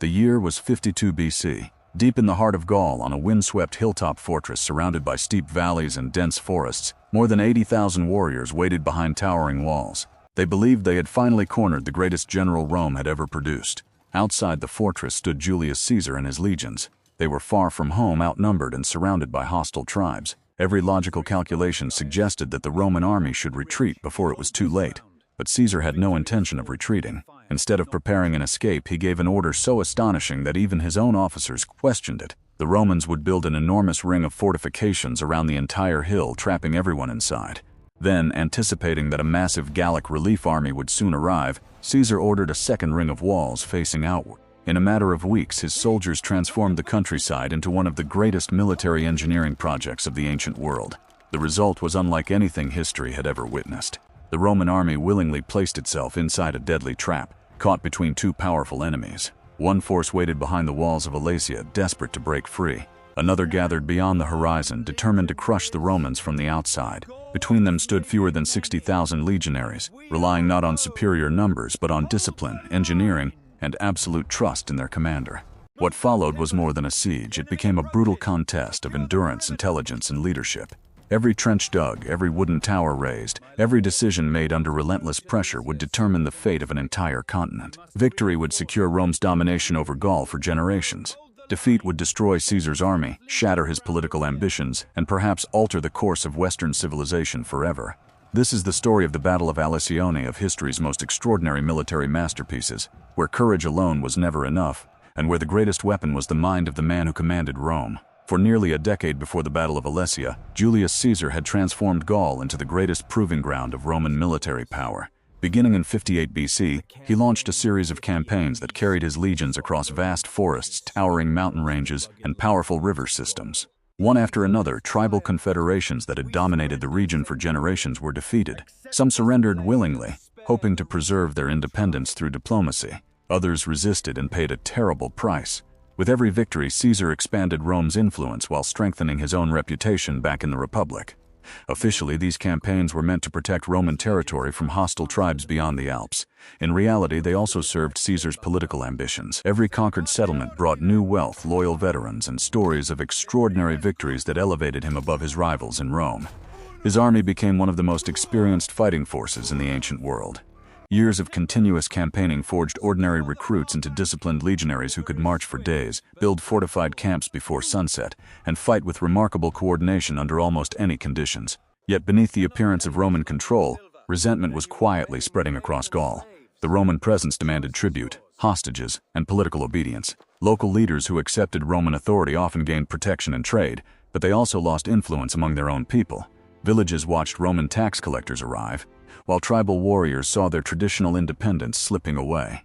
The year was 52 BC. Deep in the heart of Gaul, on a windswept hilltop fortress surrounded by steep valleys and dense forests, more than 80,000 warriors waited behind towering walls. They believed they had finally cornered the greatest general Rome had ever produced. Outside the fortress stood Julius Caesar and his legions. They were far from home, outnumbered and surrounded by hostile tribes. Every logical calculation suggested that the Roman army should retreat before it was too late. But Caesar had no intention of retreating. Instead of preparing an escape, he gave an order so astonishing that even his own officers questioned it. The Romans would build an enormous ring of fortifications around the entire hill, trapping everyone inside. Then, anticipating that a massive Gallic relief army would soon arrive, Caesar ordered a second ring of walls facing outward. In a matter of weeks, his soldiers transformed the countryside into one of the greatest military engineering projects of the ancient world. The result was unlike anything history had ever witnessed. The Roman army willingly placed itself inside a deadly trap, caught between two powerful enemies. One force waited behind the walls of Alesia, desperate to break free. Another gathered beyond the horizon, determined to crush the Romans from the outside. Between them stood fewer than 60,000 legionaries, relying not on superior numbers but on discipline, engineering, and absolute trust in their commander. What followed was more than a siege. It became a brutal contest of endurance, intelligence, and leadership. Every trench dug, every wooden tower raised, every decision made under relentless pressure would determine the fate of an entire continent. Victory would secure Rome's domination over Gaul for generations. Defeat would destroy Caesar's army, shatter his political ambitions, and perhaps alter the course of Western civilization forever. This is the story of the Battle of Alesia, of history's most extraordinary military masterpieces, where courage alone was never enough, and where the greatest weapon was the mind of the man who commanded Rome. For nearly a decade before the Battle of Alesia, Julius Caesar had transformed Gaul into the greatest proving ground of Roman military power. Beginning in 58 BC, he launched a series of campaigns that carried his legions across vast forests, towering mountain ranges, and powerful river systems. One after another, tribal confederations that had dominated the region for generations were defeated. Some surrendered willingly, hoping to preserve their independence through diplomacy. Others resisted and paid a terrible price. With every victory, Caesar expanded Rome's influence while strengthening his own reputation back in the Republic. Officially, these campaigns were meant to protect Roman territory from hostile tribes beyond the Alps. In reality, they also served Caesar's political ambitions. Every conquered settlement brought new wealth, loyal veterans, and stories of extraordinary victories that elevated him above his rivals in Rome. His army became one of the most experienced fighting forces in the ancient world. Years of continuous campaigning forged ordinary recruits into disciplined legionaries who could march for days, build fortified camps before sunset, and fight with remarkable coordination under almost any conditions. Yet beneath the appearance of Roman control, resentment was quietly spreading across Gaul. The Roman presence demanded tribute, hostages, and political obedience. Local leaders who accepted Roman authority often gained protection and trade, but they also lost influence among their own people. Villages watched Roman tax collectors arrive, while tribal warriors saw their traditional independence slipping away.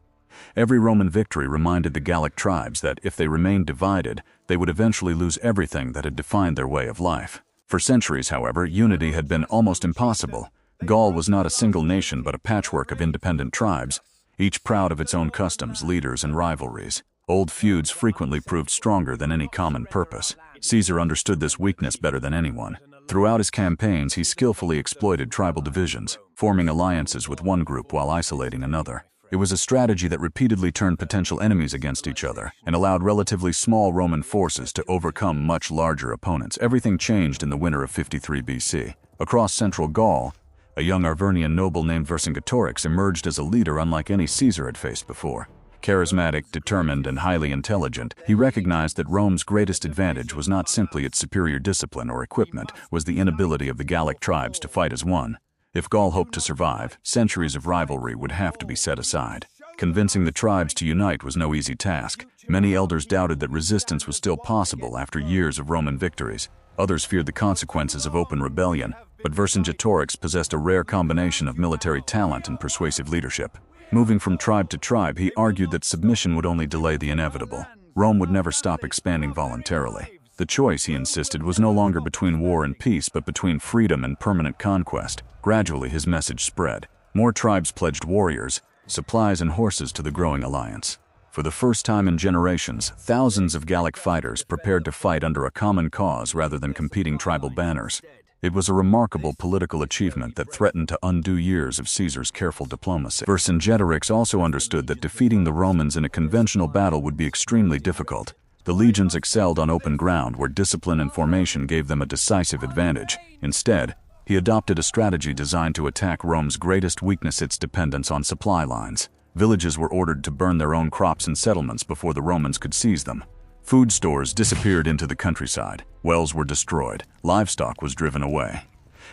Every Roman victory reminded the Gallic tribes that if they remained divided, they would eventually lose everything that had defined their way of life. For centuries, however, unity had been almost impossible. Gaul was not a single nation but a patchwork of independent tribes, each proud of its own customs, leaders, and rivalries. Old feuds frequently proved stronger than any common purpose. Caesar understood this weakness better than anyone. Throughout his campaigns, he skillfully exploited tribal divisions, forming alliances with one group while isolating another. It was a strategy that repeatedly turned potential enemies against each other and allowed relatively small Roman forces to overcome much larger opponents. Everything changed in the winter of 53 BC. Across central Gaul, a young Arvernian noble named Vercingetorix emerged as a leader unlike any Caesar had faced before. Charismatic, determined, and highly intelligent, he recognized that Rome's greatest advantage was not simply its superior discipline or equipment, was the inability of the Gallic tribes to fight as one. If Gaul hoped to survive, centuries of rivalry would have to be set aside. Convincing the tribes to unite was no easy task. Many elders doubted that resistance was still possible after years of Roman victories. Others feared the consequences of open rebellion, but Vercingetorix possessed a rare combination of military talent and persuasive leadership. Moving from tribe to tribe, he argued that submission would only delay the inevitable. Rome would never stop expanding voluntarily. The choice, he insisted, was no longer between war and peace, but between freedom and permanent conquest. Gradually, his message spread. More tribes pledged warriors, supplies, and horses to the growing alliance. For the first time in generations, thousands of Gallic fighters prepared to fight under a common cause rather than competing tribal banners. It was a remarkable political achievement that threatened to undo years of Caesar's careful diplomacy. Vercingetorix also understood that defeating the Romans in a conventional battle would be extremely difficult. The legions excelled on open ground where discipline and formation gave them a decisive advantage. Instead, he adopted a strategy designed to attack Rome's greatest weakness, its dependence on supply lines. Villages were ordered to burn their own crops and settlements before the Romans could seize them. Food stores disappeared into the countryside. Wells were destroyed. Livestock was driven away.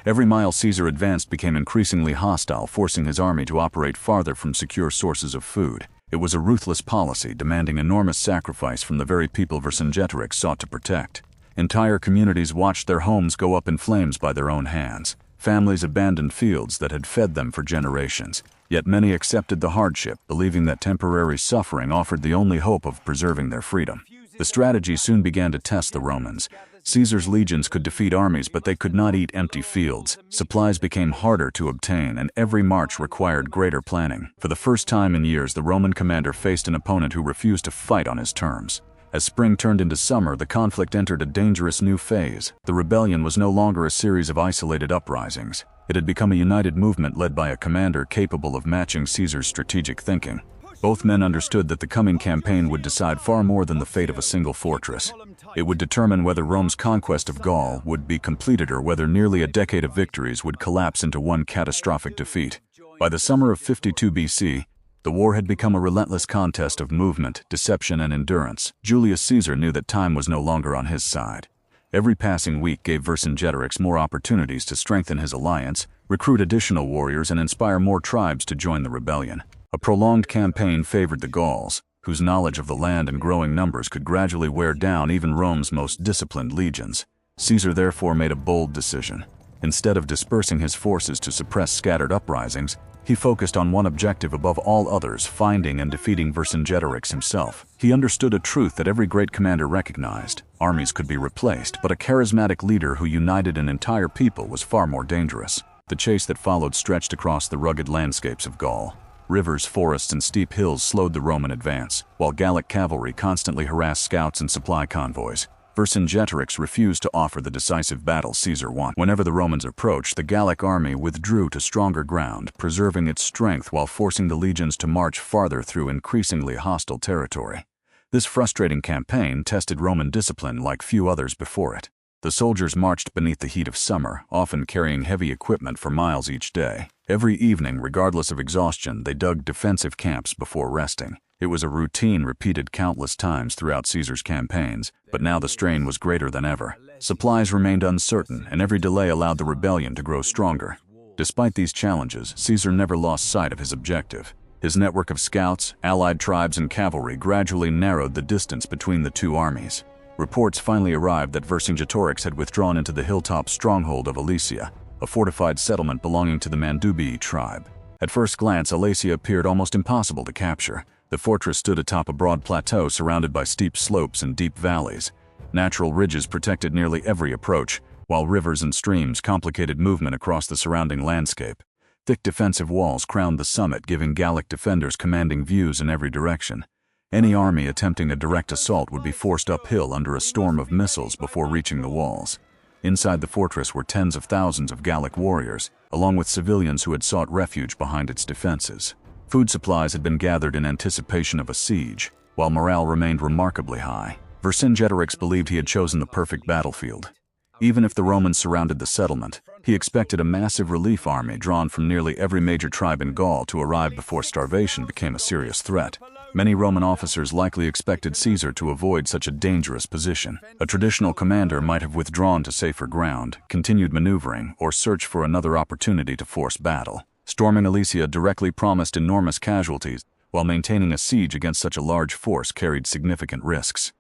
Every mile Caesar advanced became increasingly hostile, forcing his army to operate farther from secure sources of food. It was a ruthless policy, demanding enormous sacrifice from the very people Vercingetorix sought to protect. Entire communities watched their homes go up in flames by their own hands. Families abandoned fields that had fed them for generations. Yet many accepted the hardship, believing that temporary suffering offered the only hope of preserving their freedom. The strategy soon began to test the Romans. Caesar's legions could defeat armies, but they could not eat empty fields. Supplies became harder to obtain, and every march required greater planning. For the first time in years, the Roman commander faced an opponent who refused to fight on his terms. As spring turned into summer, the conflict entered a dangerous new phase. The rebellion was no longer a series of isolated uprisings. It had become a united movement led by a commander capable of matching Caesar's strategic thinking. Both men understood that the coming campaign would decide far more than the fate of a single fortress. It would determine whether Rome's conquest of Gaul would be completed or whether nearly a decade of victories would collapse into one catastrophic defeat. By the summer of 52 BC, the war had become a relentless contest of movement, deception, and endurance. Julius Caesar knew that time was no longer on his side. Every passing week gave Vercingetorix more opportunities to strengthen his alliance, recruit additional warriors, and inspire more tribes to join the rebellion. A prolonged campaign favored the Gauls, whose knowledge of the land and growing numbers could gradually wear down even Rome's most disciplined legions. Caesar therefore made a bold decision. Instead of dispersing his forces to suppress scattered uprisings, he focused on one objective above all others: finding and defeating Vercingetorix himself. He understood a truth that every great commander recognized: armies could be replaced, but a charismatic leader who united an entire people was far more dangerous. The chase that followed stretched across the rugged landscapes of Gaul. Rivers, forests, and steep hills slowed the Roman advance, while Gallic cavalry constantly harassed scouts and supply convoys. Vercingetorix refused to offer the decisive battle Caesar wanted. Whenever the Romans approached, the Gallic army withdrew to stronger ground, preserving its strength while forcing the legions to march farther through increasingly hostile territory. This frustrating campaign tested Roman discipline like few others before it. The soldiers marched beneath the heat of summer, often carrying heavy equipment for miles each day. Every evening, regardless of exhaustion, they dug defensive camps before resting. It was a routine repeated countless times throughout Caesar's campaigns, but now the strain was greater than ever. Supplies remained uncertain, and every delay allowed the rebellion to grow stronger. Despite these challenges, Caesar never lost sight of his objective. His network of scouts, allied tribes, and cavalry gradually narrowed the distance between the two armies. Reports finally arrived that Vercingetorix had withdrawn into the hilltop stronghold of Alesia, a fortified settlement belonging to the Mandubii tribe. At first glance, Alesia appeared almost impossible to capture. The fortress stood atop a broad plateau surrounded by steep slopes and deep valleys. Natural ridges protected nearly every approach, while rivers and streams complicated movement across the surrounding landscape. Thick defensive walls crowned the summit, giving Gallic defenders commanding views in every direction. Any army attempting a direct assault would be forced uphill under a storm of missiles before reaching the walls. Inside the fortress were tens of thousands of Gallic warriors, along with civilians who had sought refuge behind its defenses. Food supplies had been gathered in anticipation of a siege, while morale remained remarkably high. Vercingetorix believed he had chosen the perfect battlefield. Even if the Romans surrounded the settlement, he expected a massive relief army drawn from nearly every major tribe in Gaul to arrive before starvation became a serious threat. Many Roman officers likely expected Caesar to avoid such a dangerous position. A traditional commander might have withdrawn to safer ground, continued maneuvering, or searched for another opportunity to force battle. Storming Alesia directly promised enormous casualties, while maintaining a siege against such a large force carried significant risks.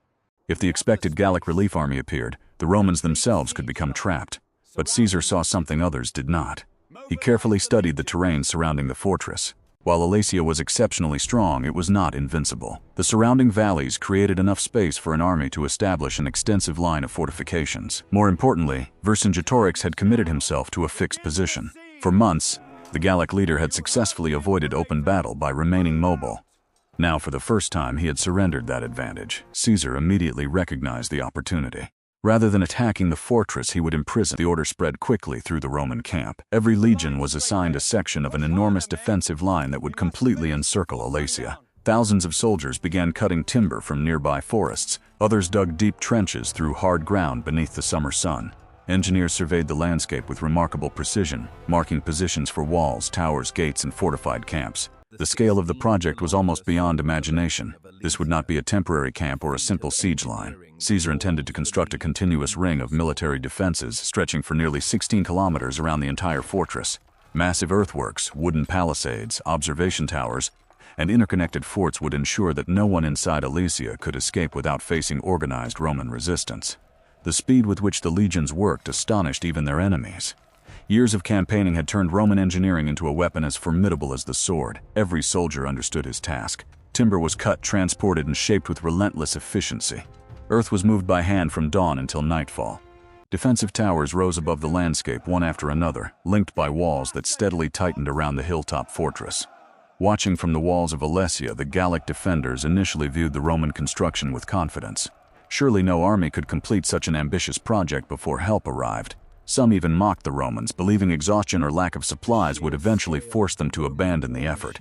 If the expected Gallic relief army appeared, the Romans themselves could become trapped. But Caesar saw something others did not. He carefully studied the terrain surrounding the fortress. While Alesia was exceptionally strong, it was not invincible. The surrounding valleys created enough space for an army to establish an extensive line of fortifications. More importantly, Vercingetorix had committed himself to a fixed position. For months, the Gallic leader had successfully avoided open battle by remaining mobile. Now, for the first time, he had surrendered that advantage. Caesar immediately recognized the opportunity. Rather than attacking the fortress, he would imprison. The order spread quickly through the Roman camp. Every legion was assigned a section of an enormous defensive line that would completely encircle Alesia. Thousands of soldiers began cutting timber from nearby forests. Others dug deep trenches through hard ground beneath the summer sun. Engineers surveyed the landscape with remarkable precision, marking positions for walls, towers, gates, and fortified camps. The scale of the project was almost beyond imagination. This would not be a temporary camp or a simple siege line. Caesar intended to construct a continuous ring of military defenses stretching for nearly 16 kilometers around the entire fortress. Massive earthworks, wooden palisades, observation towers, and interconnected forts would ensure that no one inside Alesia could escape without facing organized Roman resistance. The speed with which the legions worked astonished even their enemies. Years of campaigning had turned Roman engineering into a weapon as formidable as the sword. Every soldier understood his task. Timber was cut, transported, and shaped with relentless efficiency. Earth was moved by hand from dawn until nightfall. Defensive towers rose above the landscape one after another, linked by walls that steadily tightened around the hilltop fortress. Watching from the walls of Alesia, the Gallic defenders initially viewed the Roman construction with confidence. Surely no army could complete such an ambitious project before help arrived. Some even mocked the Romans, believing exhaustion or lack of supplies would eventually force them to abandon the effort.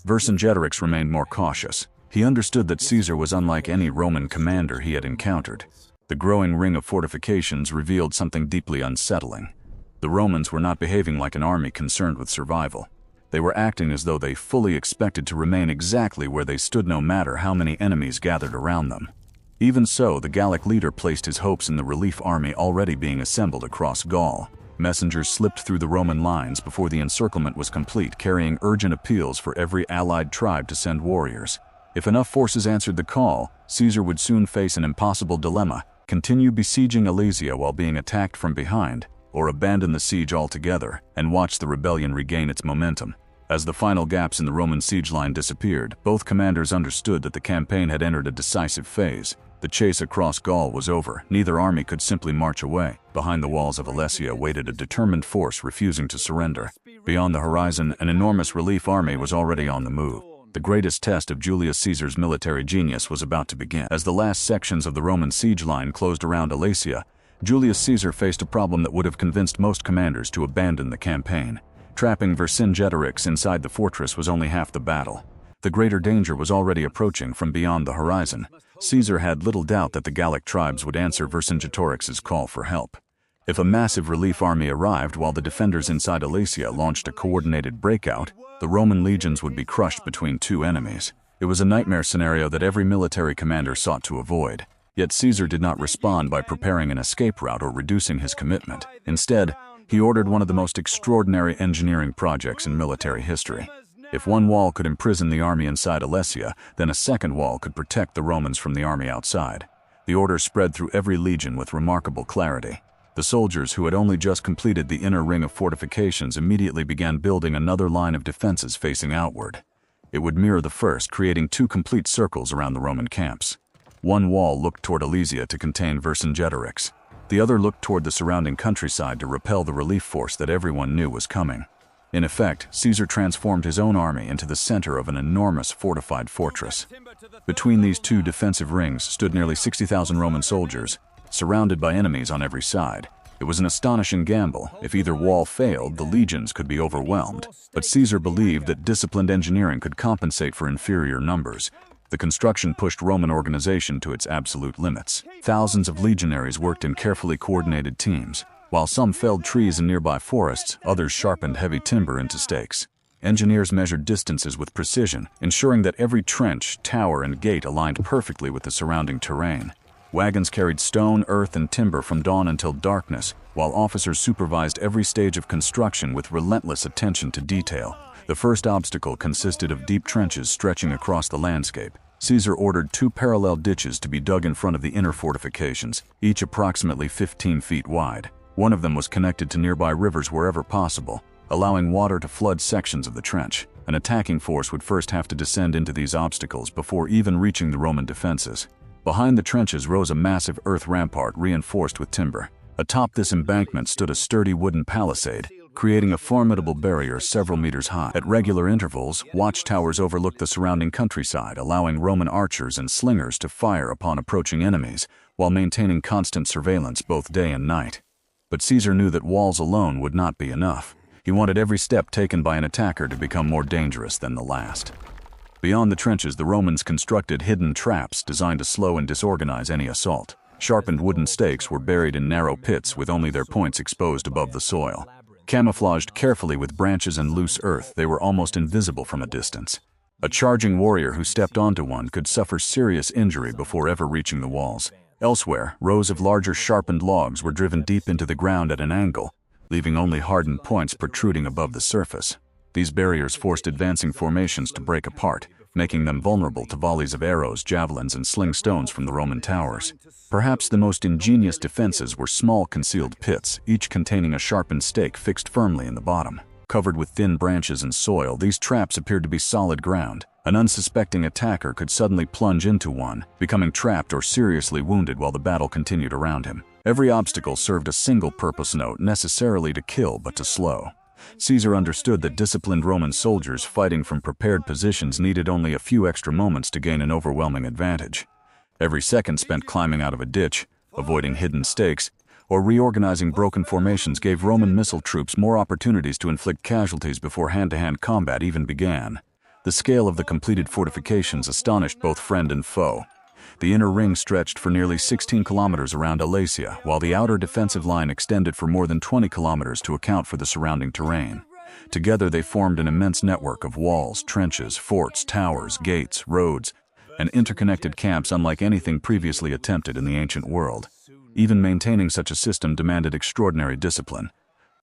Vercingetorix remained more cautious. He understood that Caesar was unlike any Roman commander he had encountered. The growing ring of fortifications revealed something deeply unsettling. The Romans were not behaving like an army concerned with survival. They were acting as though they fully expected to remain exactly where they stood no matter how many enemies gathered around them. Even so, the Gallic leader placed his hopes in the relief army already being assembled across Gaul. Messengers slipped through the Roman lines before the encirclement was complete, carrying urgent appeals for every allied tribe to send warriors. If enough forces answered the call, Caesar would soon face an impossible dilemma: continue besieging Alesia while being attacked from behind, or abandon the siege altogether and watch the rebellion regain its momentum. As the final gaps in the Roman siege line disappeared, both commanders understood that the campaign had entered a decisive phase. The chase across Gaul was over. Neither army could simply march away. Behind the walls of Alesia waited a determined force refusing to surrender. Beyond the horizon, an enormous relief army was already on the move. The greatest test of Julius Caesar's military genius was about to begin. As the last sections of the Roman siege line closed around Alesia, Julius Caesar faced a problem that would have convinced most commanders to abandon the campaign. Trapping Vercingetorix inside the fortress was only half the battle. The greater danger was already approaching from beyond the horizon. Caesar had little doubt that the Gallic tribes would answer Vercingetorix's call for help. If a massive relief army arrived while the defenders inside Alesia launched a coordinated breakout, the Roman legions would be crushed between two enemies. It was a nightmare scenario that every military commander sought to avoid. Yet Caesar did not respond by preparing an escape route or reducing his commitment. Instead, he ordered one of the most extraordinary engineering projects in military history. If one wall could imprison the army inside Alesia, then a second wall could protect the Romans from the army outside. The order spread through every legion with remarkable clarity. The soldiers who had only just completed the inner ring of fortifications immediately began building another line of defenses facing outward. It would mirror the first, creating two complete circles around the Roman camps. One wall looked toward Alesia to contain Vercingetorix. The other looked toward the surrounding countryside to repel the relief force that everyone knew was coming. In effect, Caesar transformed his own army into the center of an enormous fortified fortress. Between these two defensive rings stood nearly 60,000 Roman soldiers, surrounded by enemies on every side. It was an astonishing gamble. If either wall failed, the legions could be overwhelmed. But Caesar believed that disciplined engineering could compensate for inferior numbers. The construction pushed Roman organization to its absolute limits. Thousands of legionaries worked in carefully coordinated teams. While some felled trees in nearby forests, others sharpened heavy timber into stakes. Engineers measured distances with precision, ensuring that every trench, tower, and gate aligned perfectly with the surrounding terrain. Wagons carried stone, earth, and timber from dawn until darkness, while officers supervised every stage of construction with relentless attention to detail. The first obstacle consisted of deep trenches stretching across the landscape. Caesar ordered two parallel ditches to be dug in front of the inner fortifications, each approximately 15 feet wide. One of them was connected to nearby rivers wherever possible, allowing water to flood sections of the trench. An attacking force would first have to descend into these obstacles before even reaching the Roman defenses. Behind the trenches rose a massive earth rampart reinforced with timber. Atop this embankment stood a sturdy wooden palisade, creating a formidable barrier several meters high. At regular intervals, watchtowers overlooked the surrounding countryside, allowing Roman archers and slingers to fire upon approaching enemies, while maintaining constant surveillance both day and night. But Caesar knew that walls alone would not be enough. He wanted every step taken by an attacker to become more dangerous than the last. Beyond the trenches, the Romans constructed hidden traps designed to slow and disorganize any assault. Sharpened wooden stakes were buried in narrow pits with only their points exposed above the soil. Camouflaged carefully with branches and loose earth, they were almost invisible from a distance. A charging warrior who stepped onto one could suffer serious injury before ever reaching the walls. Elsewhere, rows of larger sharpened logs were driven deep into the ground at an angle, leaving only hardened points protruding above the surface. These barriers forced advancing formations to break apart, making them vulnerable to volleys of arrows, javelins, and sling stones from the Roman towers. Perhaps the most ingenious defenses were small concealed pits, each containing a sharpened stake fixed firmly in the bottom. Covered with thin branches and soil, these traps appeared to be solid ground. An unsuspecting attacker could suddenly plunge into one, becoming trapped or seriously wounded while the battle continued around him. Every obstacle served a single purpose, not necessarily to kill but to slow. Caesar understood that disciplined Roman soldiers fighting from prepared positions needed only a few extra moments to gain an overwhelming advantage. Every second spent climbing out of a ditch, avoiding hidden stakes, or reorganizing broken formations gave Roman missile troops more opportunities to inflict casualties before hand-to-hand combat even began. The scale of the completed fortifications astonished both friend and foe. The inner ring stretched for nearly 16 kilometers around Alesia, while the outer defensive line extended for more than 20 kilometers to account for the surrounding terrain. Together they formed an immense network of walls, trenches, forts, towers, gates, roads, and interconnected camps unlike anything previously attempted in the ancient world. Even maintaining such a system demanded extraordinary discipline.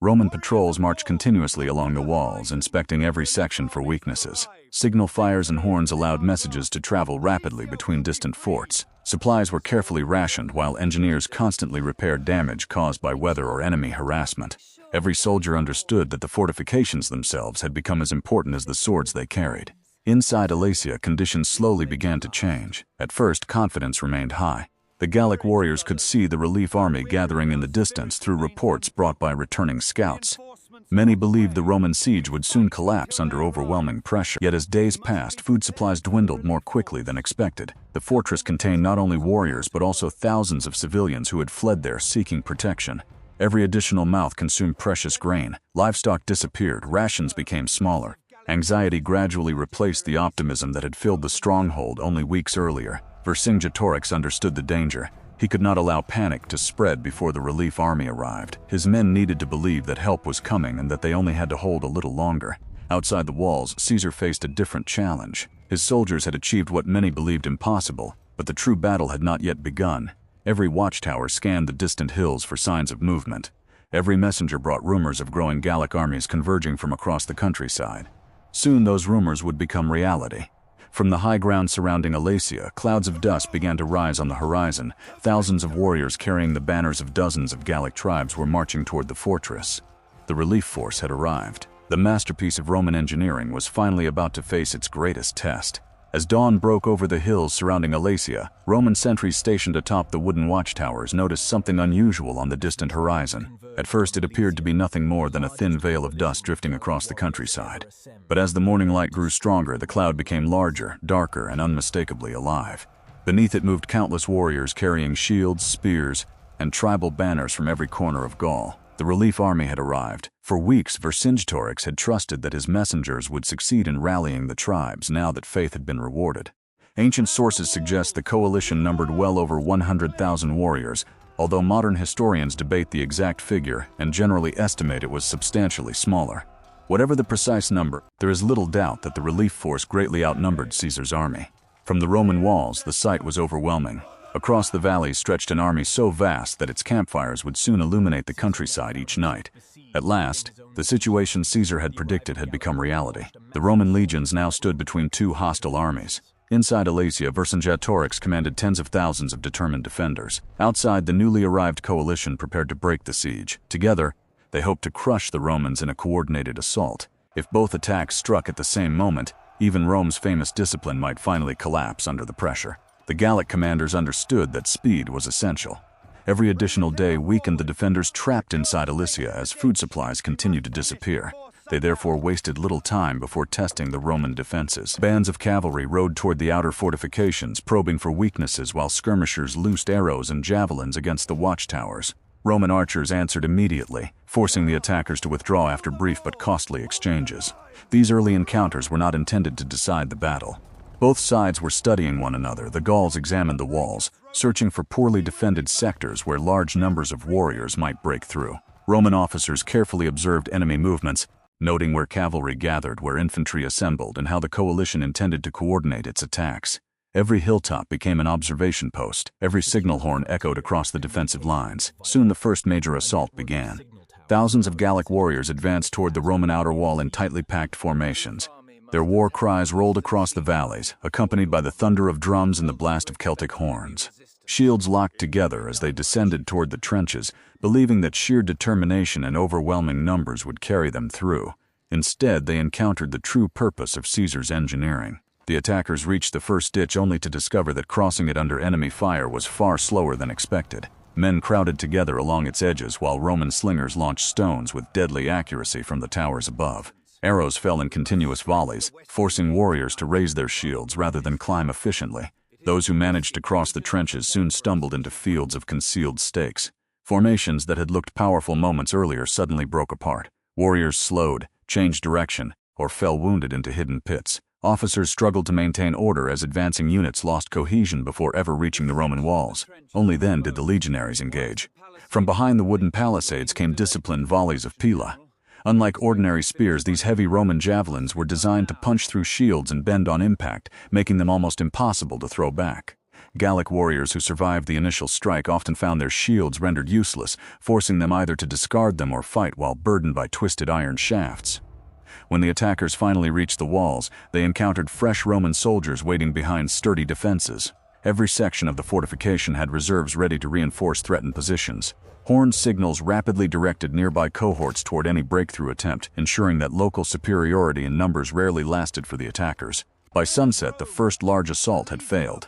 Roman patrols marched continuously along the walls, inspecting every section for weaknesses. Signal fires and horns allowed messages to travel rapidly between distant forts. Supplies were carefully rationed, while engineers constantly repaired damage caused by weather or enemy harassment. Every soldier understood that the fortifications themselves had become as important as the swords they carried. Inside Alesia, conditions slowly began to change. At first, confidence remained high. The Gallic warriors could see the relief army gathering in the distance through reports brought by returning scouts. Many believed the Roman siege would soon collapse under overwhelming pressure. Yet as days passed, food supplies dwindled more quickly than expected. The fortress contained not only warriors but also thousands of civilians who had fled there seeking protection. Every additional mouth consumed precious grain. Livestock disappeared, rations became smaller. Anxiety gradually replaced the optimism that had filled the stronghold only weeks earlier. Vercingetorix understood the danger. He could not allow panic to spread before the relief army arrived. His men needed to believe that help was coming and that they only had to hold a little longer. Outside the walls, Caesar faced a different challenge. His soldiers had achieved what many believed impossible, but the true battle had not yet begun. Every watchtower scanned the distant hills for signs of movement. Every messenger brought rumors of growing Gallic armies converging from across the countryside. Soon those rumors would become reality. From the high ground surrounding Alesia, clouds of dust began to rise on the horizon. Thousands of warriors carrying the banners of dozens of Gallic tribes were marching toward the fortress. The relief force had arrived. The masterpiece of Roman engineering was finally about to face its greatest test. As dawn broke over the hills surrounding Alesia, Roman sentries stationed atop the wooden watchtowers noticed something unusual on the distant horizon. At first it appeared to be nothing more than a thin veil of dust drifting across the countryside. But as the morning light grew stronger, the cloud became larger, darker, and unmistakably alive. Beneath it moved countless warriors carrying shields, spears, and tribal banners from every corner of Gaul. The relief army had arrived. For weeks, Vercingetorix had trusted that his messengers would succeed in rallying the tribes now that faith had been rewarded. Ancient sources suggest the coalition numbered well over 100,000 warriors, although modern historians debate the exact figure and generally estimate it was substantially smaller. Whatever the precise number, there is little doubt that the relief force greatly outnumbered Caesar's army. From the Roman walls, the sight was overwhelming. Across the valley stretched an army so vast that its campfires would soon illuminate the countryside each night. At last, the situation Caesar had predicted had become reality. The Roman legions now stood between two hostile armies. Inside Alesia, Vercingetorix commanded tens of thousands of determined defenders. Outside, the newly arrived coalition prepared to break the siege. Together, they hoped to crush the Romans in a coordinated assault. If both attacks struck at the same moment, even Rome's famous discipline might finally collapse under the pressure. The Gallic commanders understood that speed was essential. Every additional day weakened the defenders trapped inside Alesia as food supplies continued to disappear. They therefore wasted little time before testing the Roman defenses. Bands of cavalry rode toward the outer fortifications, probing for weaknesses while skirmishers loosed arrows and javelins against the watchtowers. Roman archers answered immediately, forcing the attackers to withdraw after brief but costly exchanges. These early encounters were not intended to decide the battle. Both sides were studying one another. The Gauls examined the walls, searching for poorly defended sectors where large numbers of warriors might break through. Roman officers carefully observed enemy movements, noting where cavalry gathered, where infantry assembled, and how the coalition intended to coordinate its attacks. Every hilltop became an observation post. Every signal horn echoed across the defensive lines. Soon the first major assault began. Thousands of Gallic warriors advanced toward the Roman outer wall in tightly packed formations. Their war cries rolled across the valleys, accompanied by the thunder of drums and the blast of Celtic horns. Shields locked together as they descended toward the trenches, believing that sheer determination and overwhelming numbers would carry them through. Instead, they encountered the true purpose of Caesar's engineering. The attackers reached the first ditch only to discover that crossing it under enemy fire was far slower than expected. Men crowded together along its edges while Roman slingers launched stones with deadly accuracy from the towers above. Arrows fell in continuous volleys, forcing warriors to raise their shields rather than climb efficiently. Those who managed to cross the trenches soon stumbled into fields of concealed stakes. Formations that had looked powerful moments earlier suddenly broke apart. Warriors slowed, changed direction, or fell wounded into hidden pits. Officers struggled to maintain order as advancing units lost cohesion before ever reaching the Roman walls. Only then did the legionaries engage. From behind the wooden palisades came disciplined volleys of pila. Unlike ordinary spears, these heavy Roman javelins were designed to punch through shields and bend on impact, making them almost impossible to throw back. Gallic warriors who survived the initial strike often found their shields rendered useless, forcing them either to discard them or fight while burdened by twisted iron shafts. When the attackers finally reached the walls, they encountered fresh Roman soldiers waiting behind sturdy defenses. Every section of the fortification had reserves ready to reinforce threatened positions. Horned signals rapidly directed nearby cohorts toward any breakthrough attempt, ensuring that local superiority in numbers rarely lasted for the attackers. By sunset, the first large assault had failed.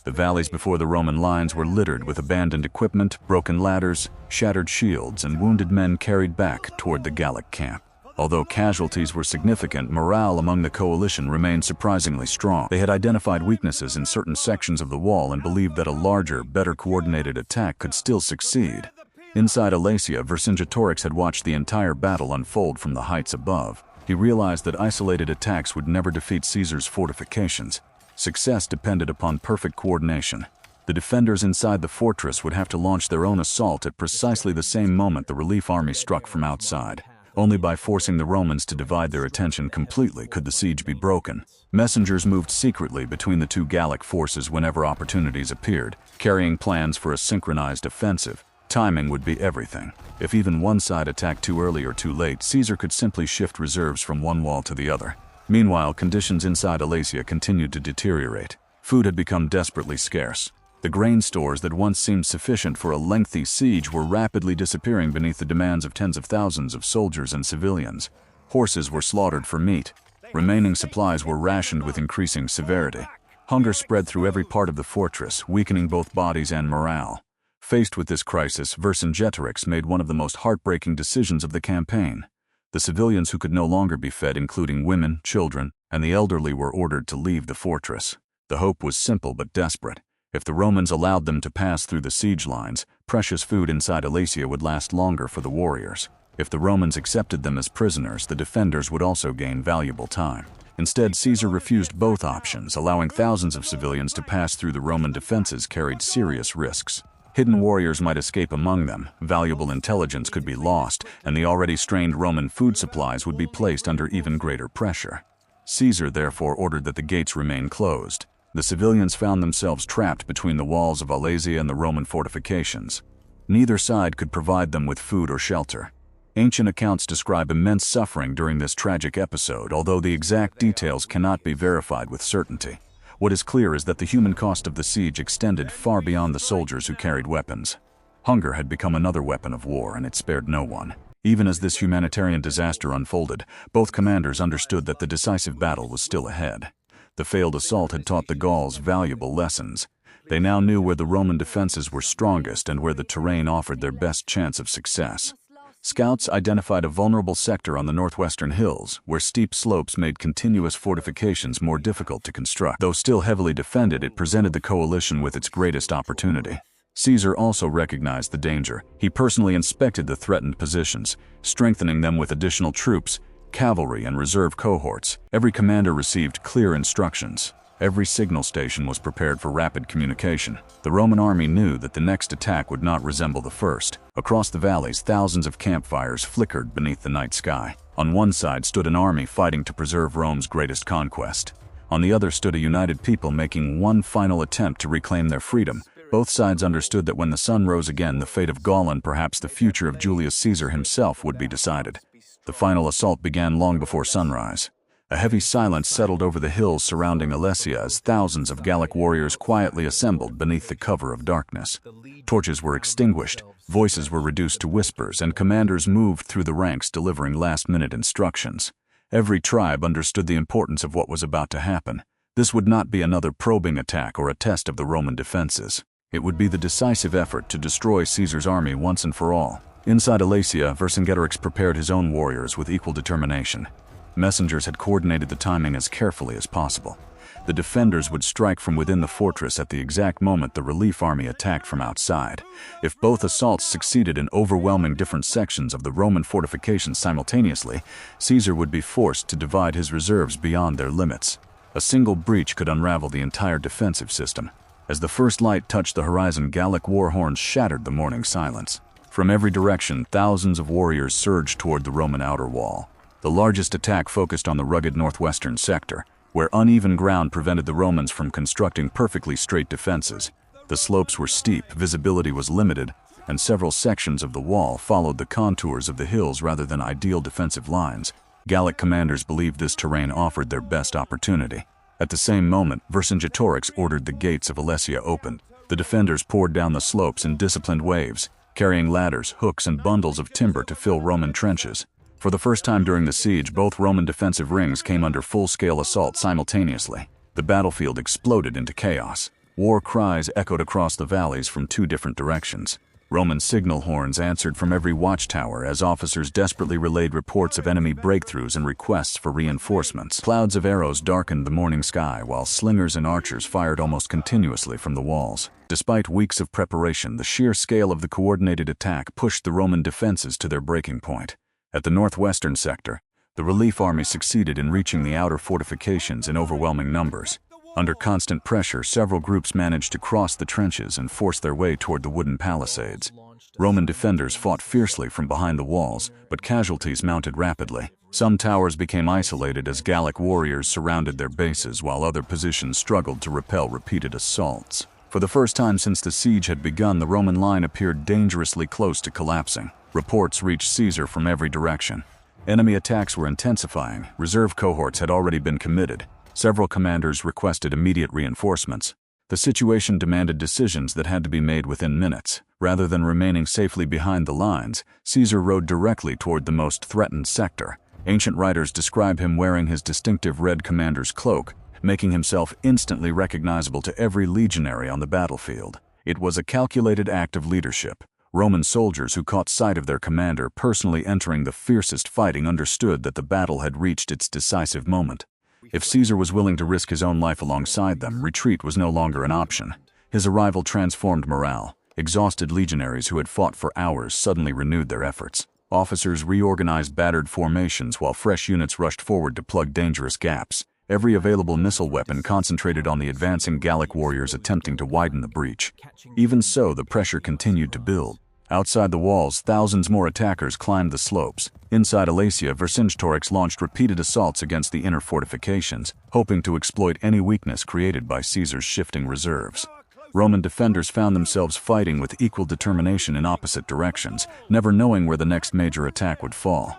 The valleys before the Roman lines were littered with abandoned equipment, broken ladders, shattered shields, and wounded men carried back toward the Gallic camp. Although casualties were significant, morale among the coalition remained surprisingly strong. They had identified weaknesses in certain sections of the wall and believed that a larger, better coordinated attack could still succeed. Inside Alesia, Vercingetorix had watched the entire battle unfold from the heights above. He realized that isolated attacks would never defeat Caesar's fortifications. Success depended upon perfect coordination. The defenders inside the fortress would have to launch their own assault at precisely the same moment the relief army struck from outside. Only by forcing the Romans to divide their attention completely could the siege be broken. Messengers moved secretly between the two Gallic forces whenever opportunities appeared, carrying plans for a synchronized offensive. Timing would be everything. If even one side attacked too early or too late, Caesar could simply shift reserves from one wall to the other. Meanwhile, conditions inside Alesia continued to deteriorate. Food had become desperately scarce. The grain stores that once seemed sufficient for a lengthy siege were rapidly disappearing beneath the demands of tens of thousands of soldiers and civilians. Horses were slaughtered for meat. Remaining supplies were rationed with increasing severity. Hunger spread through every part of the fortress, weakening both bodies and morale. Faced with this crisis, Vercingetorix made one of the most heartbreaking decisions of the campaign. The civilians who could no longer be fed, including women, children, and the elderly, were ordered to leave the fortress. The hope was simple but desperate. If the Romans allowed them to pass through the siege lines, precious food inside Alesia would last longer for the warriors. If the Romans accepted them as prisoners, the defenders would also gain valuable time. Instead, Caesar refused both options, allowing thousands of civilians to pass through the Roman defenses carried serious risks. Hidden warriors might escape among them, valuable intelligence could be lost, and the already strained Roman food supplies would be placed under even greater pressure. Caesar therefore ordered that the gates remain closed. The civilians found themselves trapped between the walls of Alesia and the Roman fortifications. Neither side could provide them with food or shelter. Ancient accounts describe immense suffering during this tragic episode, although the exact details cannot be verified with certainty. What is clear is that the human cost of the siege extended far beyond the soldiers who carried weapons. Hunger had become another weapon of war, and it spared no one. Even as this humanitarian disaster unfolded, both commanders understood that the decisive battle was still ahead. The failed assault had taught the Gauls valuable lessons. They now knew where the Roman defenses were strongest and where the terrain offered their best chance of success. Scouts identified a vulnerable sector on the northwestern hills, where steep slopes made continuous fortifications more difficult to construct. Though still heavily defended, it presented the coalition with its greatest opportunity. Caesar also recognized the danger. He personally inspected the threatened positions, strengthening them with additional troops, cavalry, and reserve cohorts. Every commander received clear instructions. Every signal station was prepared for rapid communication. The Roman army knew that the next attack would not resemble the first. Across the valleys, thousands of campfires flickered beneath the night sky. On one side stood an army fighting to preserve Rome's greatest conquest. On the other stood a united people making one final attempt to reclaim their freedom. Both sides understood that when the sun rose again, the fate of Gaul and perhaps the future of Julius Caesar himself would be decided. The final assault began long before sunrise. A heavy silence settled over the hills surrounding Alesia as thousands of Gallic warriors quietly assembled beneath the cover of darkness. Torches were extinguished, voices were reduced to whispers, and commanders moved through the ranks delivering last-minute instructions. Every tribe understood the importance of what was about to happen. This would not be another probing attack or a test of the Roman defenses. It would be the decisive effort to destroy Caesar's army once and for all. Inside Alesia, Vercingetorix prepared his own warriors with equal determination. Messengers had coordinated the timing as carefully as possible. The defenders would strike from within the fortress at the exact moment the relief army attacked from outside. If both assaults succeeded in overwhelming different sections of the Roman fortifications simultaneously, Caesar would be forced to divide his reserves beyond their limits. A single breach could unravel the entire defensive system. As the first light touched the horizon, Gallic war horns shattered the morning silence. From every direction, thousands of warriors surged toward the Roman outer wall. The largest attack focused on the rugged northwestern sector, where uneven ground prevented the Romans from constructing perfectly straight defenses. The slopes were steep, visibility was limited, and several sections of the wall followed the contours of the hills rather than ideal defensive lines. Gallic commanders believed this terrain offered their best opportunity. At the same moment, Vercingetorix ordered the gates of Alesia opened. The defenders poured down the slopes in disciplined waves, carrying ladders, hooks, and bundles of timber to fill Roman trenches. For the first time during the siege, both Roman defensive rings came under full-scale assault simultaneously. The battlefield exploded into chaos. War cries echoed across the valleys from two different directions. Roman signal horns answered from every watchtower as officers desperately relayed reports of enemy breakthroughs and requests for reinforcements. Clouds of arrows darkened the morning sky, while slingers and archers fired almost continuously from the walls. Despite weeks of preparation, the sheer scale of the coordinated attack pushed the Roman defenses to their breaking point. At the northwestern sector, the relief army succeeded in reaching the outer fortifications in overwhelming numbers. Under constant pressure, several groups managed to cross the trenches and force their way toward the wooden palisades. Roman defenders fought fiercely from behind the walls, but casualties mounted rapidly. Some towers became isolated as Gallic warriors surrounded their bases, while other positions struggled to repel repeated assaults. For the first time since the siege had begun, the Roman line appeared dangerously close to collapsing. Reports reached Caesar from every direction. Enemy attacks were intensifying. Reserve cohorts had already been committed. Several commanders requested immediate reinforcements. The situation demanded decisions that had to be made within minutes. Rather than remaining safely behind the lines, Caesar rode directly toward the most threatened sector. Ancient writers describe him wearing his distinctive red commander's cloak, making himself instantly recognizable to every legionary on the battlefield. It was a calculated act of leadership. Roman soldiers who caught sight of their commander personally entering the fiercest fighting understood that the battle had reached its decisive moment. If Caesar was willing to risk his own life alongside them, retreat was no longer an option. His arrival transformed morale. Exhausted legionaries who had fought for hours suddenly renewed their efforts. Officers reorganized battered formations while fresh units rushed forward to plug dangerous gaps. Every available missile weapon concentrated on the advancing Gallic warriors attempting to widen the breach. Even so, the pressure continued to build. Outside the walls, thousands more attackers climbed the slopes. Inside Alesia, Vercingetorix launched repeated assaults against the inner fortifications, hoping to exploit any weakness created by Caesar's shifting reserves. Roman defenders found themselves fighting with equal determination in opposite directions, never knowing where the next major attack would fall.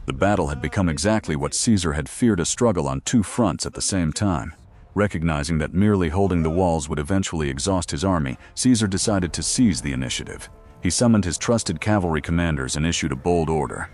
The battle had become exactly what Caesar had feared: a struggle on two fronts at the same time. Recognizing that merely holding the walls would eventually exhaust his army, Caesar decided to seize the initiative. He summoned his trusted cavalry commanders and issued a bold order.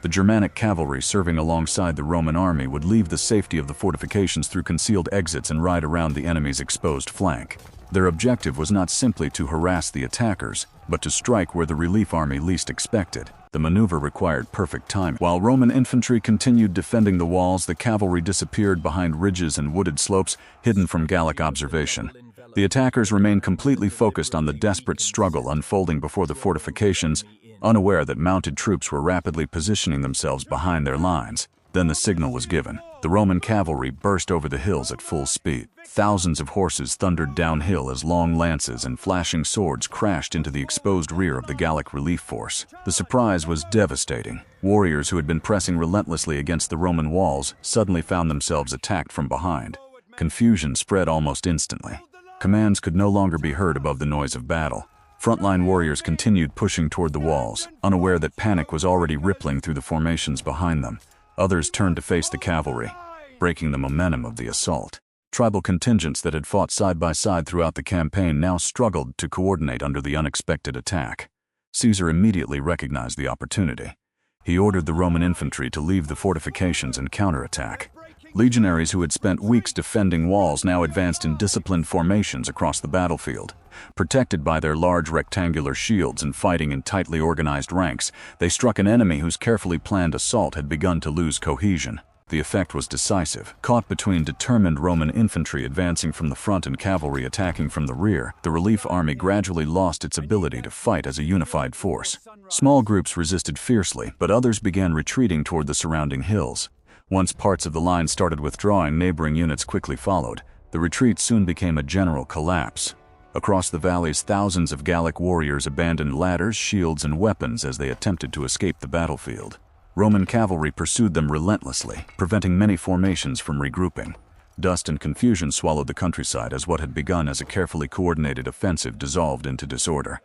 The Germanic cavalry serving alongside the Roman army would leave the safety of the fortifications through concealed exits and ride around the enemy's exposed flank. Their objective was not simply to harass the attackers, but to strike where the relief army least expected. The maneuver required perfect timing. While Roman infantry continued defending the walls, the cavalry disappeared behind ridges and wooded slopes, hidden from Gallic observation. The attackers remained completely focused on the desperate struggle unfolding before the fortifications, unaware that mounted troops were rapidly positioning themselves behind their lines. Then the signal was given. The Roman cavalry burst over the hills at full speed. Thousands of horses thundered downhill as long lances and flashing swords crashed into the exposed rear of the Gallic relief force. The surprise was devastating. Warriors who had been pressing relentlessly against the Roman walls suddenly found themselves attacked from behind. Confusion spread almost instantly. Commands could no longer be heard above the noise of battle. Frontline warriors continued pushing toward the walls, unaware that panic was already rippling through the formations behind them. Others turned to face the cavalry, breaking the momentum of the assault. Tribal contingents that had fought side by side throughout the campaign now struggled to coordinate under the unexpected attack. Caesar immediately recognized the opportunity. He ordered the Roman infantry to leave the fortifications and counterattack. Legionaries who had spent weeks defending walls now advanced in disciplined formations across the battlefield. Protected by their large rectangular shields and fighting in tightly organized ranks, they struck an enemy whose carefully planned assault had begun to lose cohesion. The effect was decisive. Caught between determined Roman infantry advancing from the front and cavalry attacking from the rear, the relief army gradually lost its ability to fight as a unified force. Small groups resisted fiercely, but others began retreating toward the surrounding hills. Once parts of the line started withdrawing, neighboring units quickly followed. The retreat soon became a general collapse. Across the valleys, thousands of Gallic warriors abandoned ladders, shields, and weapons as they attempted to escape the battlefield. Roman cavalry pursued them relentlessly, preventing many formations from regrouping. Dust and confusion swallowed the countryside as what had begun as a carefully coordinated offensive dissolved into disorder.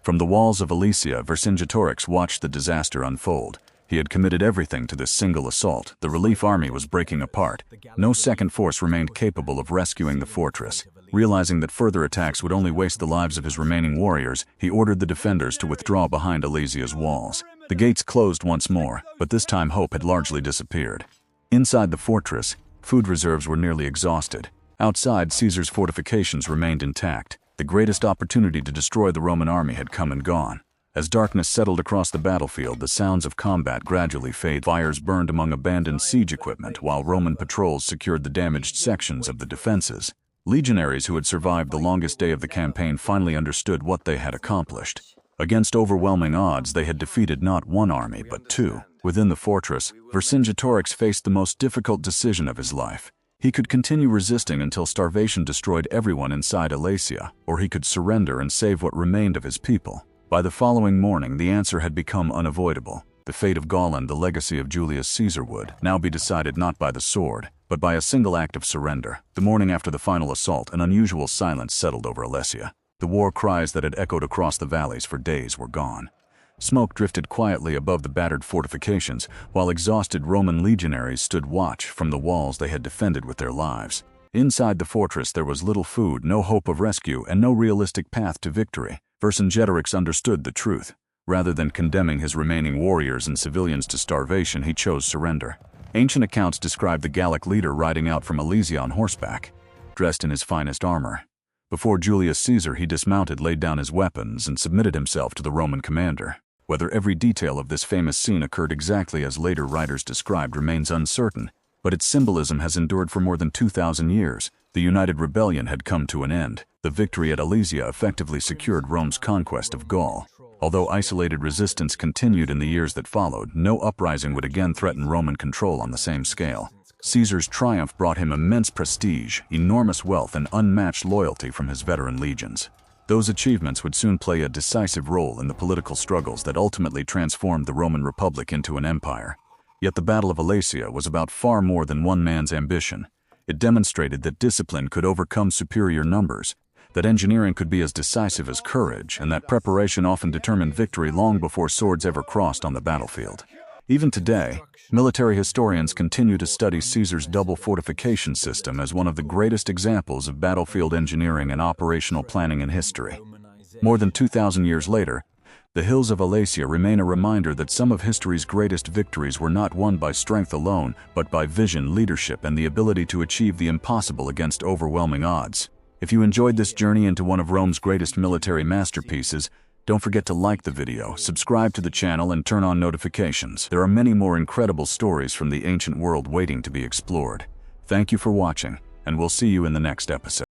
From the walls of Alesia, Vercingetorix watched the disaster unfold. He had committed everything to this single assault. The relief army was breaking apart. No second force remained capable of rescuing the fortress. Realizing that further attacks would only waste the lives of his remaining warriors, he ordered the defenders to withdraw behind Alesia's walls. The gates closed once more, but this time hope had largely disappeared. Inside the fortress, food reserves were nearly exhausted. Outside, Caesar's fortifications remained intact. The greatest opportunity to destroy the Roman army had come and gone. As darkness settled across the battlefield, the sounds of combat gradually faded. Fires burned among abandoned siege equipment, while Roman patrols secured the damaged sections of the defenses. Legionaries who had survived the longest day of the campaign finally understood what they had accomplished. Against overwhelming odds, they had defeated not one army, but two. Within the fortress, Vercingetorix faced the most difficult decision of his life. He could continue resisting until starvation destroyed everyone inside Alesia, or he could surrender and save what remained of his people. By the following morning, the answer had become unavoidable. The fate of Gaul and the legacy of Julius Caesar would now be decided not by the sword, but by a single act of surrender. The morning after the final assault, an unusual silence settled over Alesia. The war cries that had echoed across the valleys for days were gone. Smoke drifted quietly above the battered fortifications, while exhausted Roman legionaries stood watch from the walls they had defended with their lives. Inside the fortress there was little food, no hope of rescue, and no realistic path to victory. Vercingetorix understood the truth. Rather than condemning his remaining warriors and civilians to starvation, he chose surrender. Ancient accounts describe the Gallic leader riding out from Alesia on horseback, dressed in his finest armor. Before Julius Caesar, he dismounted, laid down his weapons, and submitted himself to the Roman commander. Whether every detail of this famous scene occurred exactly as later writers described remains uncertain, but its symbolism has endured for more than 2,000 years. The united rebellion had come to an end. The victory at Alesia effectively secured Rome's conquest of Gaul. Although isolated resistance continued in the years that followed, no uprising would again threaten Roman control on the same scale. Caesar's triumph brought him immense prestige, enormous wealth, and unmatched loyalty from his veteran legions. Those achievements would soon play a decisive role in the political struggles that ultimately transformed the Roman Republic into an empire. Yet the Battle of Alesia was about far more than one man's ambition. It demonstrated that discipline could overcome superior numbers, that engineering could be as decisive as courage, and that preparation often determined victory long before swords ever crossed on the battlefield. Even today, military historians continue to study Caesar's double fortification system as one of the greatest examples of battlefield engineering and operational planning in history. More than 2,000 years later, The hills of Alesia remain a reminder that some of history's greatest victories were not won by strength alone, but by vision, leadership, and the ability to achieve the impossible against overwhelming odds. If you enjoyed this journey into one of Rome's greatest military masterpieces, don't forget to like the video, subscribe to the channel, and turn on notifications. There are many more incredible stories from the ancient world waiting to be explored. Thank you for watching, and we'll see you in the next episode.